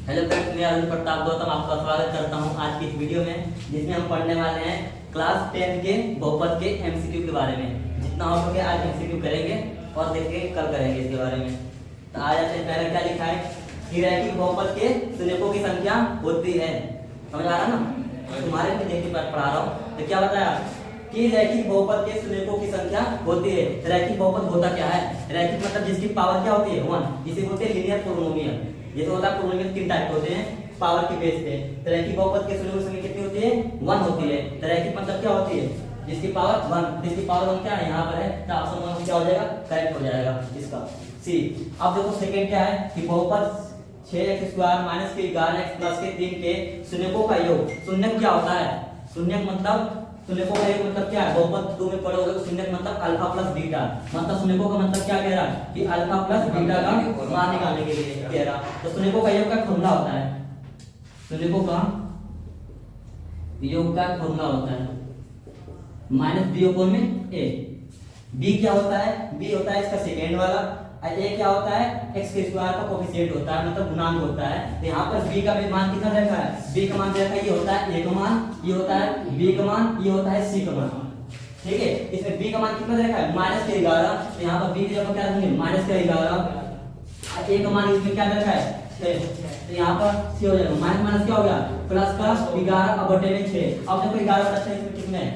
Hello friends, मैं अरुण प्रताप गौतम आपका स्वागत करता हूं आज की इस वीडियो में, जिसमें हम पढ़ने वाले हैं क्लास 10 के बहुपद के एमसीक्यू के बारे में। जितना हो सके आज एमसीक्यू करेंगे और देखेंगे कल करेंगे इसके बारे में। तो आज आपने पहले क्या लिखा है कि रैखिक बहुपद के शून्यकों की संख्या होती है। समझ आ रहा ना? तुम्हारे में देखने पर पढ़ा रहा हूँ। तो क्या बताया कि रैखिक बहुपद के शून्यकों की संख्या होती है। रैखिक बहुपद होता क्या है? रैखिक मतलब जिसकी पावर क्या होती है 1, इसे बोलते हैं लीनियर पॉलिनोमियल। ये तो होता है पॉलिनोमियल तीन टाइप के होते हैं पावर के बेस पे। तो रैखिक बहुपद के शून्यकों की संख्या कितनी होती है? 1 होती है। तो रैखिक मतलब क्या होती है? जिसकी पावर 1, जिसकी पावर 1 क्या है यहाँ पर है, तो ऑप्शन 1 क्या हो जाएगा? करेक्ट हो जाएगा इसका सी। अब देखो सेकंड क्या है कि बहुपद 6x² - के 11x + के 3 के शून्यकों का योग। शून्यक क्या होता है? शून्यक मतलब शून्यकों का योग मतलब क्या है? बहुपद 2 में पढ़ोगे तो शून्यक मतलब अल्फा प्लस बीटा। मतलब शून्यकों का मतलब क्या कह रहा है कि अल्फा प्लस बीटा का मान निकालने के लिए कह रहा। तो शून्यकों का योग का फॉर्मूला होता है, शून्यकों का योग का फॉर्मूला होता है -b/a। b क्या होता है? b होता है इसका सेकेंड वाला, और a क्या होता है? x² का कोफिशिएंट होता है, मतलब गुणांक होता है। तो यहाँ पर b का भी मान कितना रखा है? b का मान रखा है, ये होता है a का मान, ये होता है b का मान, ये होता है c का मान। ठीक है, इसमें b का मान कितना रखा है? -11। तो यहाँ पर b की जगह क्या रखेंगे? -11। और a का मान इसमें क्या रखा है? 6। तो यहाँ पर c हो जाएगा। माइनस माइनस क्या हो गया? प्लस का 11/6। अब देखो 11/6 इसमें कितने हैं?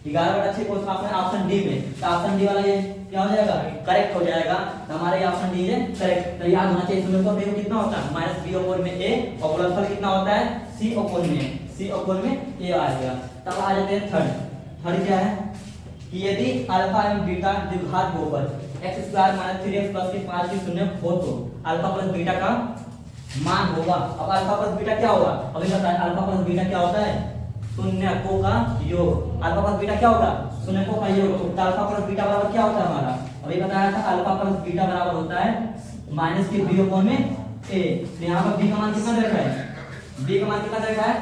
11/6 कौन सा ऑप्शन है? ऑप्शन डी में। तो ऑप्शन डी वाला ये क्या हो जाएगा? करेक्ट हो जाएगा। तो हमारा ये ऑप्शन डी है करेक्ट। तो याद होना चाहिए शून्यकों का योग कितना होता है? -b/a और गुणनफल कितना होता है? c/में a आएगा। तब आ जाते हैं थर्ड क्या है कि यदि अल्फा एवं बीटा द्विघात बहुपद x² - 3x + के 5 के शून्य हो तो अल्फा प्लस बीटा का मान होगा। अब अल्फा प्लस बीटा क्या होगा? अभी बताएं अल्फा प्लस बीटा क्या होता है? शून्यकों का योग। अल्फा प्लस बीटा क्या होगा? शून्यकों का योग। तो अल्फा प्लस बीटा बराबर क्या होता है हमारा? अभी बताया था अल्फा प्लस बीटा बराबर होता है -b/a। तो यहाँ पर b का मान कितना रखा है? b का मान कितना रखा है?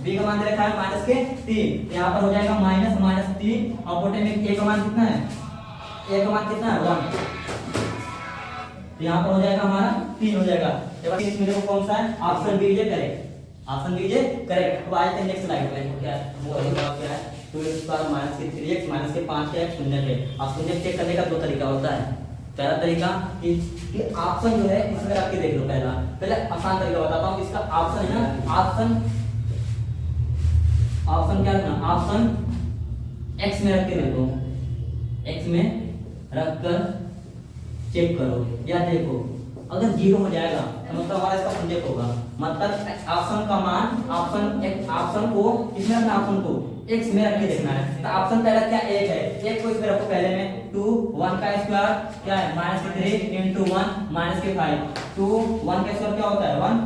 b का मान रखा है -3। यहाँ पर हो जाएगा -3 और बटे में a का मान कितना है? a का मान कितना है? 1। तो यहाँ पर हो जाएगा हमारा 3 हो जाएगा। इसमें देखो कौन सा है? Option B is correct. Option B is correct. अब आते हैं नेक्स्ट स्लाइड पे। क्या है वो क्या है? 2x² - के 3x - के 5 का एक शून्य है। अब शून्य चेक करने का दो तरीका होता है। पहला तरीका कि ऑप्शन जो है इसमें रख के देख लो। पहले आसान तरीका बताता हूँ। इसका ऑप्शन है ना, ऑप्शन क्या है ना? ऑप्शन x में रख के देखो, x में रखकर चेक करो या देखो। अगर 0 हो जाएगा तो मतलब हमारा इसका संकेत होगा। मतलब ऑप्शन का मान ऑप्शन को किसमें रखना? ऑप्शन को x में रख के देखना है। तो ऑप्शन पहला क्या 1 है? 1 को इसमें रखो पहले में। 2 1 का स्क्वायर क्या है? -3 * 1 - के 5। 2 1 का स्क्वायर क्या होता है? 1।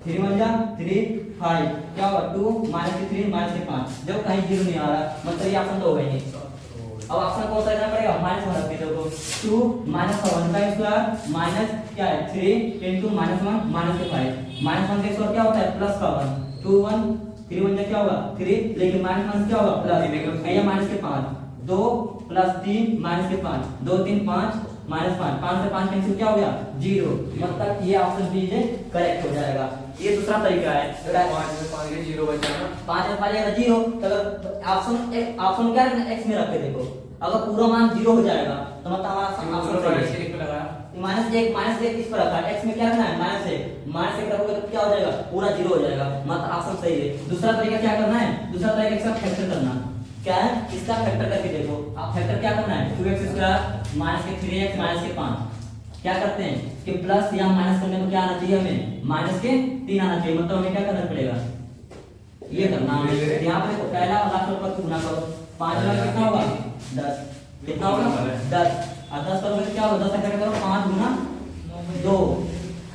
3 1 जा 3 5 क्या होगा? 2 - 3 - के 5। जब कहीं 0 नहीं आ रहा मतलब ये ऑप्शन तो होगा ही नहीं। अब ऑप्शन कौन सा लेना पड़ेगा? -1 रख के देखो। 2 -1 का स्क्वायर माइनस क्या है? 3 * -1 - के 5। -1 का स्क्वायर क्या होता है? प्लस का 1। 2 1 3 1 क्या होगा? 3, लेकिन -1 क्या होगा? प्लस ये माइनस के 5। 2 + 3 - के 5। 2 3 5 -5। 5 से 5 कैंसिल क्या हो गया? 0। मतलब ये ऑप्शन बी है करेक्ट हो जाएगा। ये दूसरा तरीका है। 5 में 5 के 0 बचा ना। 5 में 5 0। तो अगर ऑप्शन क्या रखना? x में रख के देखो। अगर पूरा मान 0 हो जाएगा तो मतलब हमारा ऑप्शन सही है। -1 इस पर रखा है, x में क्या रखना है? -1 रखोगे तो क्या हो जाएगा? पूरा 0 हो जाएगा। मतलब ऑप्शन सही है। दूसरा तरीका क्या करना है? दूसरा तरीका इसका फैक्टर करना। क्या है? इसका फैक्टर करके देखो। आप फैक्टर क्या करना है? 2x² - के 3x - के 5 क्या करते हैं कि प्लस या माइनस करने में क्या आना चाहिए? हमें -3 आना चाहिए। मतलब हमें क्या करना पड़ेगा? ये करना है। यहाँ पे देखो पहला वाला पर गुना करो। 5 वाला कितना होगा? 10। कितना होगा? 10। और 10 करोगे क्या होगा? 10 का क्या करो? 5 गुना 2।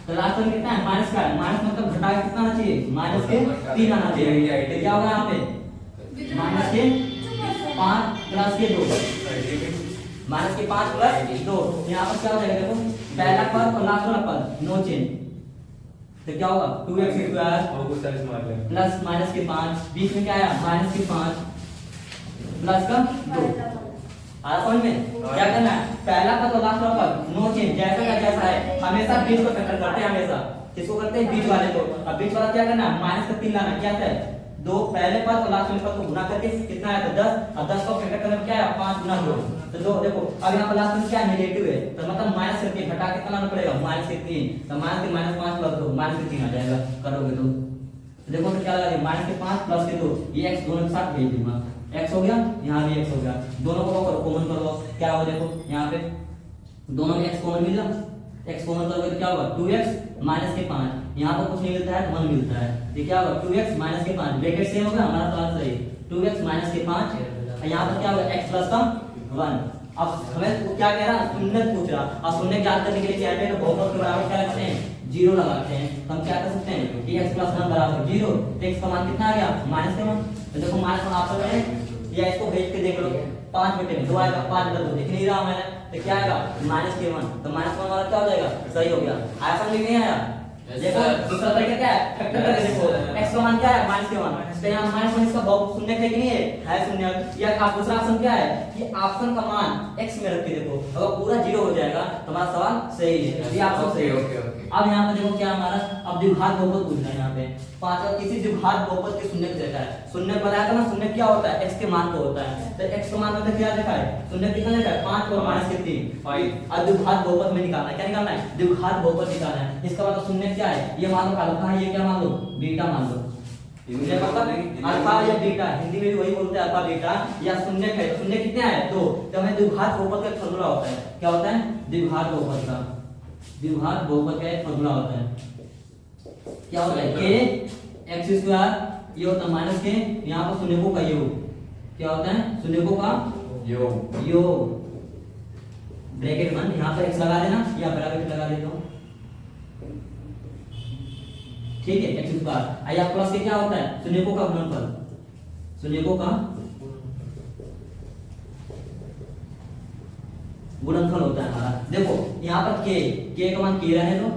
तो लास्ट में कितना है? माइनस का है। माइनस मतलब घटा के कितना आना चाहिए? -3 आना चाहिए। तो क्या होगा यहाँ पे? -5 प्लस के 2। -5 प्लस 2। यहाँ पर क्या हो जाएगा? देखो पहला पद और लास्ट वाला पद नो चेंज। तो क्या होगा? 2x² प्लस माइनस के 5। बीच में क्या आया? -5 प्लस का 2। आ समझ में? क्या करना है? पहला पद और लास्ट वाला पद नो चेंज, जैसा का जैसा है। हमेशा बीच को फैक्टर करते हैं हमेशा। किसको करते हैं, बीच वाले को। अब बीच वाला क्या करना है, माइनस का 3 लाना, क्या है, दो पहले पद और लास्ट वाले पद को गुना करके कितना आया था 10, और 10 को फैक्टर करने में क्या है 5 गुना 2। तो दो देखो अब यहाँ पर लास्ट में क्या है, नेगेटिव है, तो मतलब माइनस करके घटा के कितना लाना पड़ेगा, माइनस के 3, तो माइनस के -5 प्लस 2 माइनस के 3 आ जाएगा करोगे तो देखो तो क्या लगा माइनस के 5 प्लस के 2, ये x दोनों के साथ भेज दूंगा, x हो गया, यहाँ भी x हो गया, दोनों को करो कॉमन करो, क्या हो देखो यहाँ पे दोनों में x कॉमन मिला, x कॉमन करोगे तो क्या होगा 2x माइनस के 5, यहाँ पर कुछ नहीं मिलता है 1 मिलता है, ये क्या होगा 2x माइनस के 5, ब्रैकेट सेम होगा, हमारा सवाल सही 2x माइनस के 5, यहाँ पर क्या होगा x प्लस का 1। अब हमें क्या कह रहा शून्य पूछ रहा, अब शून्य ज्ञात करने के लिए क्या है, बहुपद के बराबर क्या रखते हैं, 0 लगाते हैं, तो हम क्या कर सकते हैं कि x प्लस 1 बराबर 0, तो x का मान कितना आ गया माइनस के 1, तो देखो माइनस 1 ऑप्शन में या इसको भेज के देख लो 5 बटे में 2 आएगा, 5 बटे 2 दिख नहीं रहा मैंने, तो क्या आएगा माइनस के 1, तो माइनस 1 वाला क्या हो जाएगा, सही हो गया। आया समझ में नहीं आया, देखो दूसरा तरीका क्या है, फैक्टर करके देखो, x का मान क्या है माइनस के 1, तो यहाँ माइनस 1 इसका बहुत शून्य है कि नहीं है शून्य, या आप दूसरा ऑप्शन क्या है कि ऑप्शन का मान x में रख के देखो, अगर पूरा 0 हो जाएगा तो हमारा सवाल सही है, ये ऑप्शन सही है। अब यहाँ पे देखो क्या हमारा अब द्विघात बहुपद पूछ रहा है, यहाँ पे 5 और किसी द्विघात बहुपद के शून्य देखा है, शून्य बताया था ना, शून्य क्या होता है x के मान को होता है, तो x का मान मतलब क्या देखा है, शून्य कितना देखा है 5 और माइनस के 3, और द्विघात बहुपद में निकालना है, क्या निकालना है, द्विघात बहुपद निकालना है, इसका मतलब शून्य क्या है, ये मान लो अल्फा है, ये क्या मान लो बीटा मान लो, अल्फा या बीटा हिंदी में भी वही बोलते हैं अल्फा बीटा, या शून्य है, शून्य कितने है 2, तो हमें द्विघात बहुपद का फॉर्मूला होता है, क्या होता है द्विघात बहुपद का, द्विघात बहुपद का एक फॉर्मूला होता है, क्या होता है k x स्क्वायर, ये होता है माइनस के, यहाँ पर शून्यकों का योग, क्या होता है शून्यकों का योग, ब्रैकेट बंद, यहाँ पर x लगा देना या ब्रैकेट लगा देता हूँ, ठीक है x स्क्वायर, या प्लस के क्या होता है शून्यकों का गुणनफल, शून्यकों का गुणनफल होता है हमारा। देखो यहाँ पर k का मान k रहने दो,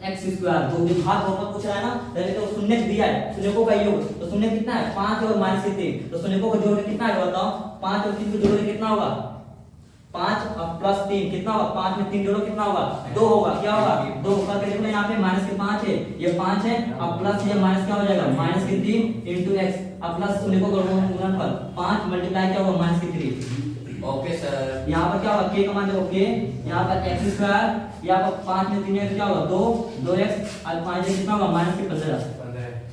x स्क्वायर जो द्विघात बहुपद पूछ रहा है ना, पहले तो शून्य दिया है, शून्यकों का योग, तो शून्य कितना है 5 और माइनस 3, तो शून्यकों को जोड़ के कितना आएगा बताओ, 5 और 3 को जोड़ के कितना होगा 5 और प्लस 3 कितना होगा, 5 में 3 जोड़ो कितना होगा 2 होगा, क्या होगा 2 होकर के देखो यहाँ पे माइनस के 5 है, ये 5 है, अब प्लस ये माइनस क्या हो जाएगा माइनस के 3 इंटू एक्स, अब प्लस शून्यकों का गुणनफल 5 मल्टीप्लाई क्या होगा माइनस के 3, ओके सर। यहाँ पर क्या होगा k का मान देखो k, यहाँ पर x स्क्वायर, यहाँ पर 5 में 3 तो क्या होगा 2x, और 5 से कितना होगा माइनस के 15,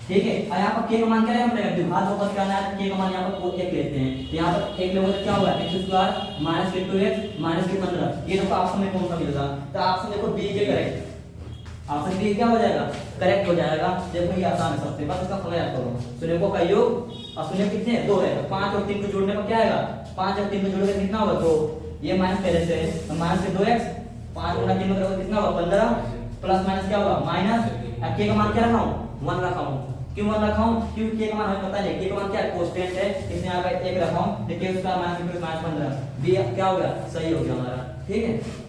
ठीक है। और यहाँ पर k का मान क्या लेना पड़ेगा, द्विघात बहुपद क्या है, k का मान यहाँ पर 1 लेते हैं, तो यहाँ पर 1 लेंगे तो क्या होगा x स्क्वायर माइनस के 2x माइनस के 15, ये देखो ऑप्शन में कौन सा मिलेगा, तो ऑप्शन देखो बी के करेक्ट, ऑप्शन बी क्या हो जाएगा करेक्ट हो जाएगा। देखो ये आसान है सबसे, बस इसका फॉर्मूला याद करो, शून्यकों का योग और शून्य कितने हैं 2 है, तो 5 और 3 को जोड़ने पर क्या आएगा, 5 और 3 को जोड़कर कितना होगा 2, ये माइनस पहले से है, तो माइनस के 2x, 5 गुना 3 मतलब कितना होगा 15, प्लस माइनस क्या होगा माइनस, अब k का मान क्या रखा हूं 1 रखा हूं, क्यों 1 रखा हूं, क्योंकि k का मान हमें पता नहीं, k का मान क्या है कांस्टेंट है, इसलिए यहां पे 1 रखा हूं, तो k उसका माइनस 15, b क्या हो गया सही हो गया हमारा, ठीक है।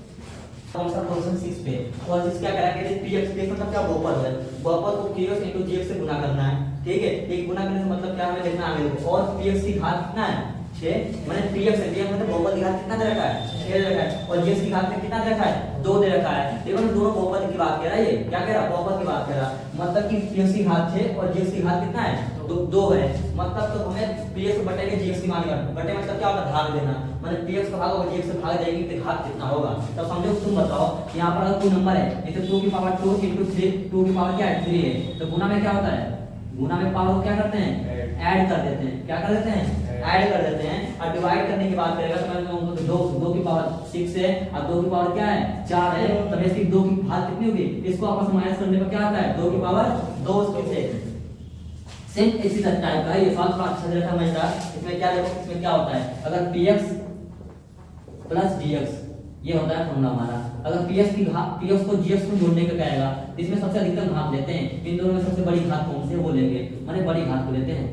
कौन सा क्वेश्चन 6 पे, और इस क्या करा के px px मतलब क्या बहुपद है, बहुपद को px into gx से गुना करना है, ठीक है, एक गुना करने से मतलब क्या हमें देखना आगे देखो, और px की घात कितना है 6, मैंने px है, px मतलब बहुपद की घात कितना दे रखा है 6 दे रखा है, और gx की घात में कितना दे रखा है 2 दे रखा है, देखो ना दोनों बहुपद की बात कर रहा है, ये क्या कह रहा है बहुपद की बात कर रहा, मतलब कि px की घात 6 और gx की घात कितना है 2 है, मतलब तो हमें px बटे के gx की मान करना, बटे मतलब क्या होगा भाग देना, मतलब px का भाग होगा gx से भाग जाएगी तो घात कितना होगा, तब समझो तुम बताओ यहाँ पर अगर कोई नंबर है तो 2 की पावर 2 into 3, 2 की पावर क्या है 3 है, तो गुना में क्या होता है, गुना में पावर को क्या करते हैं ऐड कर देते हैं, क्या कर देते हैं ऐड कर देते हैं, और डिवाइड करने की बात करेगा तो मैं कहूंगा 2 की पावर 6 है और 2 की पावर क्या है 4 है, तब इसकी 2 की घात कितनी होगी, इसको आपस में माइनस करने पर क्या आता है 2 की पावर 2 से सेम इसी तरह टाइप का ये सवाल थोड़ा अच्छा रखा मजेदार, इसमें क्या देखो इसमें क्या होता है, अगर px प्लस dx ये होता है फॉर्मूला हमारा, अगर px की घात px को gx को जोड़ने का कहेगा तो इसमें सबसे अधिकतम घात लेते हैं, इन दोनों में सबसे बड़ी घात कौन सी है वो लेंगे, माने बड़ी घात को लेते हैं,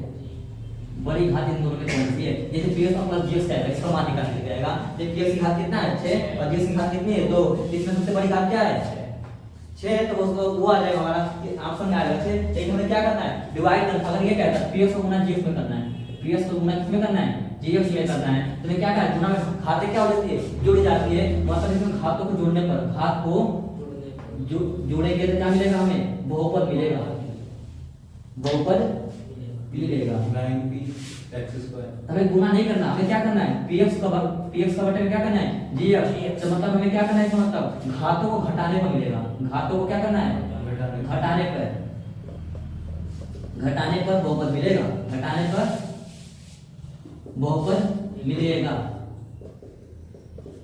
बड़ी घात इन दोनों में कौन सी है, जैसे px प्लस gx का है इसका मान निकालने का कहेगा, जब px की घात कितना है 6 और gx की घात कितनी है 2, इसमें सबसे बड़ी घात क्या है 6, तो उसको वो आ जाएगा हमारा ऑप्शन में आ जाएगा 6, लेकिन हमें क्या करना है डिवाइड करना, अगर ये कहता है px को गुना gx में करना है, px को गुना किसमें करना है gx में करना है, तो मैं क्या कहा गुना में घातें क्या हो जाती है जुड़ जाती है, मतलब इसमें घातों को जोड़ने पर घात को जोड़ेंगे तो क्या मिलेगा हमें बहुपद मिलेगा। 9p x square. हमें गुना नहीं करना, हमें क्या करना है, px का बटे में क्या करना है, gx। तो मतलब हमें क्या करना है, इसका मतलब घातों को घटाने पर मिलेगा। घातों को क्या करना है, घटाने पर बहुपद मिलेगा। घटाने पर बहुपद मिलेगा।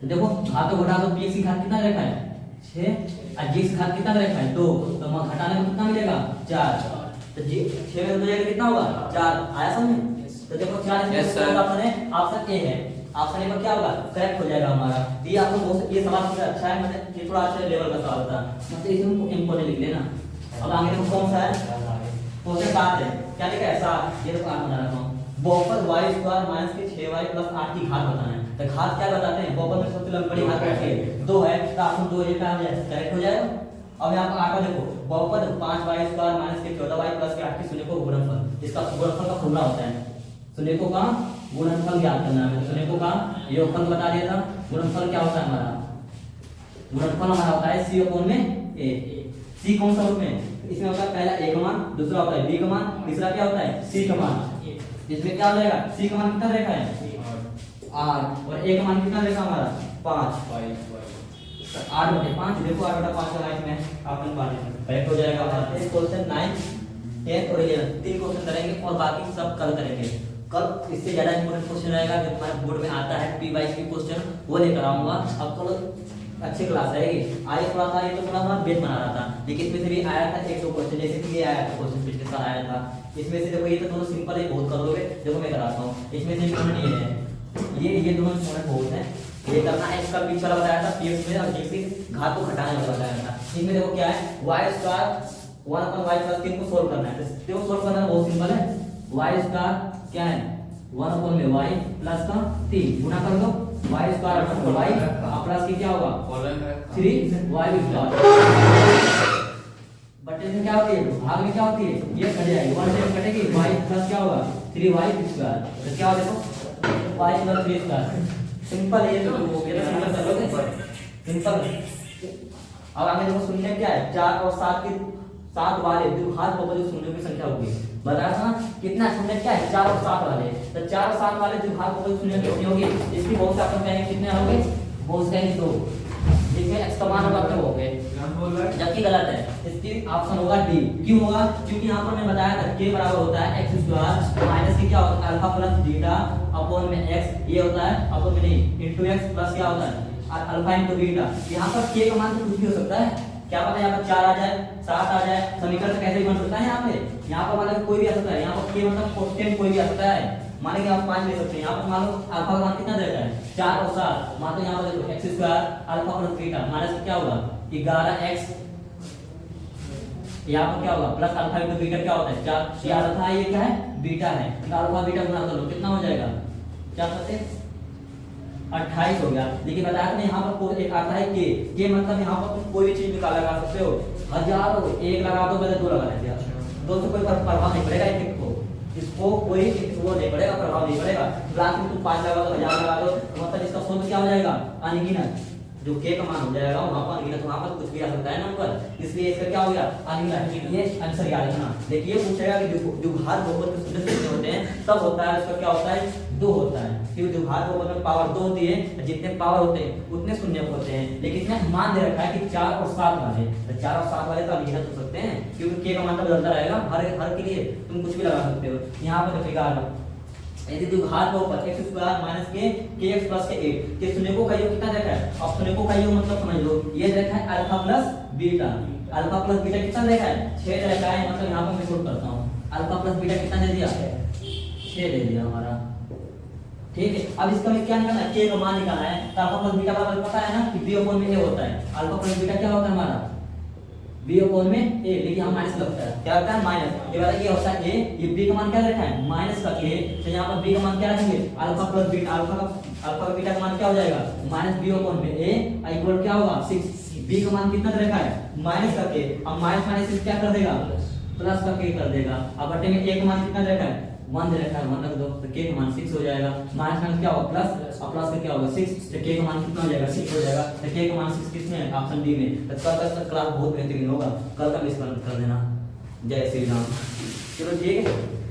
तो देखो घातों घटा दो, px की घात कितना रखा है 6 और g की घात कितना रखा है 2, तो वहां घटाने में कितना मिलेगा 4। तो जी 6 में 2 जाएगा कितना होगा 4, आया समझ। तो देखो 4 इसमें ऑप्शन है, ऑप्शन ए है। ऑप्शन ए पर क्या होगा, करेक्ट हो जाएगा हमारा। ये आपको बहुत ये सवाल थोड़ा अच्छा है, मतलब ये थोड़ा अच्छे लेवल का सवाल था, मतलब इसमें इंपॉर्टेंट लिख लेना। अब आगे देखो कौन सा है, क्वेश्चन 7 है। क्या लिखा है 7, ये देखो आप बना रहा हूं, बहुपद y स्क्वायर माइनस के 6y प्लस 8 की घात बताना है। तो घात क्या बताते हैं, बहुपद में सबसे बड़ी घात क्या है 2 है, तो आपको 2 ये क्या हो जाएगा, करेक्ट हो जाएगा। अब यहाँ पर आटा देखो, बहुपद 5y स्क्वायर माइनस के 14y प्लस के 8 की शून्य को गुणनफल, इसका गुणनफल का फॉर्मूला होता है। शून्य का गुणनफल ज्ञात करना है। शून्य का योगफल बता दिया था। गुणनफल क्या होता है हमारा, गुणनफल हमारा होता है c अपॉन में a। c कौन सा रूप में, इसमें होता है पहला a का मान, दूसरा होता है b का मान, तीसरा क्या होता है c का मान। इसमें क्या हो जाएगा, c का मान कितना रेखा है 8 और a का मान कितना रेखा हमारा 5। 8/5 देखो 8/5 का इसमें आपने बात करेक्ट हो जाएगा हमारा। इस क्वेश्चन 9 10 और 11 तीन क्वेश्चन करेंगे और बाकी सब कल करेंगे। कल इससे ज्यादा इंपॉर्टेंट क्वेश्चन रहेगा जो हमारे बोर्ड में आता है पी वाई की क्वेश्चन, वो लेकर आऊंगा। अब कल अच्छी क्लास रहेगी। आगे थोड़ा सा ये तो थोड़ा सा बेस बना रहा था, लेकिन इसमें से भी आया था 100 क्वेश्चन, जैसे कि ये आया था क्वेश्चन पिछले साल आया था। इसमें से देखो ये तो दोनों सिंपल है, बहुत कर लोगे। देखो मैं कराता हूँ, इसमें से इंपॉर्टेंट ये है, ये दोनों इंपॉर्टेंट बहुत है, ये करना है। इसका पीछे वाला बताया था px में, और g की घात को घटाने वाला बताया था। इसमें देखो क्या है, y स्क्वायर 1/y प्लस 3 को सोल्व करना है। तो सोल्व करना बहुत सिंपल है, y स्क्वायर क्या है 1 में y प्लस का 3 गुना कर दो, y square upon y plus की क्या होगा 3y स्क्वायर बटे में क्या होती है, भाग में क्या होती है, ये कट जाएगी, 1 से कटेगी, y प्लस क्या होगा 3y स्क्वायर। तो क्या हो देखो y प्लस 3 स्क्वायर। सिंपल है ये, तो ये तो सिंपल कर लोगे, सिंपल। अब आगे देखो शून्य क्या है, 4 और 7 के 7 वाले द्विघात बहुपद जो शून्यों की संख्या होगी। बताया था कितना शून्य क्या है 4 और 7 वाले, तो 4 और 7 वाले द्विघात बहुपद शून्य कितनी होगी, इसकी बहुत से अपन कहेंगे कितने होंगे, बहुत कहेंगे 2, इसमें x का मान होगा क्या हो गए, जबकि गलत है। इसकी ऑप्शन होगा डी। क्यों होगा, क्योंकि यहाँ पर मैं बताया था k बराबर होता है x स्क्वायर माइनस की क्या होता है अल्फा प्लस बीटा अपॉन में x, ये होता है अपॉन में नहीं इनटू x प्लस क्या होता है अल्फा इनटू बीटा। यहाँ पर k का मान तो कुछ भी हो सकता है, क्या पता यहाँ पर 4 आ जाए 7 आ जाए, समीकरण कैसे भी बन सकता है। यहाँ पर मतलब कोई भी आ सकता है, यहाँ पर k मतलब कांस्टेंट कोई भी आ सकता है। मानेंगे आप 5 ले सकते हैं, यहाँ पर मान लो अल्फा का मान कितना रहता है 4 और 7, मान लो यहाँ पर देखो x square alpha plus beta minus क्या होगा 11x, यहाँ पर क्या होगा प्लस अल्फा इनटू बीटा क्या होता है 4, ये अल्फा है ये क्या है बीटा है, तो अल्फा बीटा गुना कर लो कितना हो जाएगा, क्या कहते हैं 28 हो गया। लेकिन बताया था यहाँ पर कोई एक आता है के मतलब यहाँ पर तुम कोई भी चीज निकाल लगा सकते हो, हजारों एक लगा दो पहले 2 लगा लेते हैं, 2 से कोई प्रभाव नहीं पड़ेगा इफेक्ट को, इसको कोई वो नहीं पड़ेगा, प्रभाव नहीं पड़ेगा। लास्ट में तुम 5 लगा दो 1000 लगा दो, मतलब इसका सूत्र क्या हो जाएगा अनगिनत, जो के का मान हो जाएगा वहां पर अनगिनत, वहां पर कुछ भी आ सकता है नंबर, इसलिए इसका क्या हो गया अनगिनत। ये आंसर याद रखना। देखिए पूछेगा कि जो घात बहुपद के शून्य कितने होते हैं, तब होता है उसका क्या होता है 2 होता है, क्योंकि जो घात बहुपद में पावर 2 होती है, जितने पावर होते हैं उतने शून्य होते हैं। लेकिन इसमें मान दे रखा है कि 4 और 7 वाले, तो 4 और 7 वाले तो अनगिनत हो सकते हैं, क्योंकि के का मान तो बदलता रहेगा, हर के लिए तुम कुछ भी लगा सकते हो। यहाँ पर देखिएगा यदि द्विघात बहुपद x स्क्वायर माइनस के kx प्लस के 8 के शून्य को का योग कितना देखा है, अब शून्य को का योग मतलब समझ लो ये देखा है alpha plus beta, alpha plus beta कितना देखा है 6 देखा है, मतलब यहाँ पर मैं शूट करता हूँ अल्फा प्लस बीटा कितना दे दिया 6 दे दिया हमारा, ठीक है। अब इसका में क्या निकालना है, k का मान निकालना है, तो अल्फा प्लस बीटा बराबर पता है ना कि b अपॉन में a होता है, अल्फा प्लस बीटा क्या होता है हमारा b अपॉन में a, लेकिन यहाँ माइनस लगता है, क्या होता है माइनस, ये वाला ये होता है a, ये b का मान क्या रखा है माइनस का a, तो यहाँ पर b का मान क्या रखेंगे अल्फा प्लस बीटा, अल्फा का बीटा का मान क्या हो जाएगा माइनस b अपॉन में a इक्वल क्या होगा 6, b का मान कितना रखा है माइनस का k, अब माइनस माइनस क्या कर देगा प्लस का k कर देगा, अब बटे में a का मान कितना रखा है 1 दे रखा है 1 रख दो, तो k का मान 6 हो जाएगा, माइनस माइनस क्या होगा प्लस, और प्लस का क्या होगा 6, तो k का मान कितना हो जाएगा 6 हो जाएगा, तो k का मान 6 किसमें है ऑप्शन डी में। तो कल का क्लास बहुत बेहतरीन होगा, कल का मिस कर देना। जय श्री राम। चलो ठीक है।